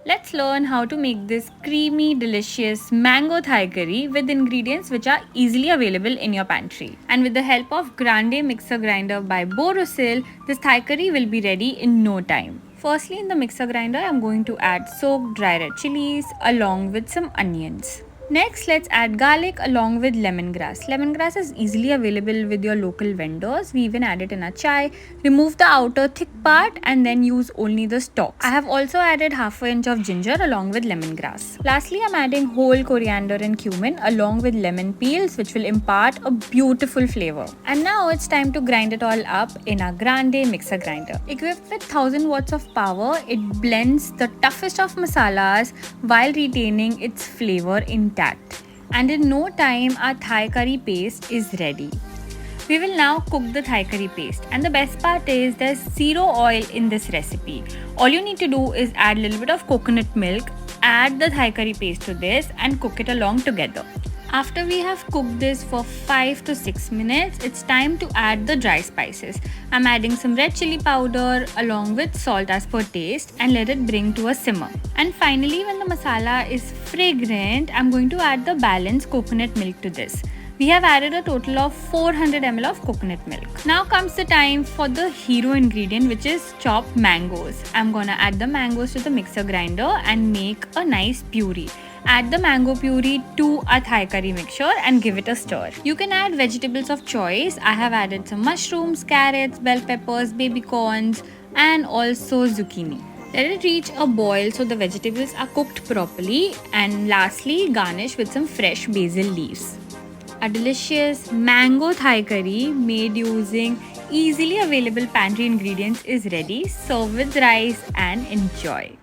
Let's learn how to make this creamy, delicious mango Thai curry with ingredients which are easily available in your pantry. And with the help of Grande Mixer Grinder by Borosil, this Thai curry will be ready in no time. Firstly, in the mixer grinder, I'm going to add soaked dry red chillies along with some onions. Next, let's add garlic along with lemongrass. Lemongrass is easily available with your local vendors. We even add it in our chai. Remove the outer thick part and then use only the stalks. I have also added half an inch of ginger along with lemongrass. Lastly, I'm adding whole coriander and cumin along with lemon peels, which will impart a beautiful flavor. And now it's time to grind it all up in our grande mixer grinder. Equipped with 1000 watts of power, it blends the toughest of masalas while retaining its flavor intact. And in no time, our Thai curry paste is ready. We will now cook the Thai curry paste, and the best part is there's zero oil in this recipe. All you need to do is add a little bit of coconut milk, add the Thai curry paste to this and cook it along together. After we have cooked this for 5 to 6 minutes, it's time to add the dry spices. I'm adding some red chili powder along with salt as per taste and let it bring to a simmer. And finally, when the masala is fragrant, I'm going to add the balanced coconut milk to this. We have added a total of 400 ml of coconut milk. Now comes the time for the hero ingredient, which is chopped mangoes. I'm gonna add the mangoes to the mixer grinder and make a nice puree. Add the mango puree to a Thai curry mixture and give it a stir. You can add vegetables of choice. I have added some mushrooms, carrots, bell peppers, baby corns and also zucchini. Let it reach a boil so the vegetables are cooked properly, and lastly garnish with some fresh basil leaves. A delicious mango Thai curry made using easily available pantry ingredients is ready. Serve with rice and enjoy.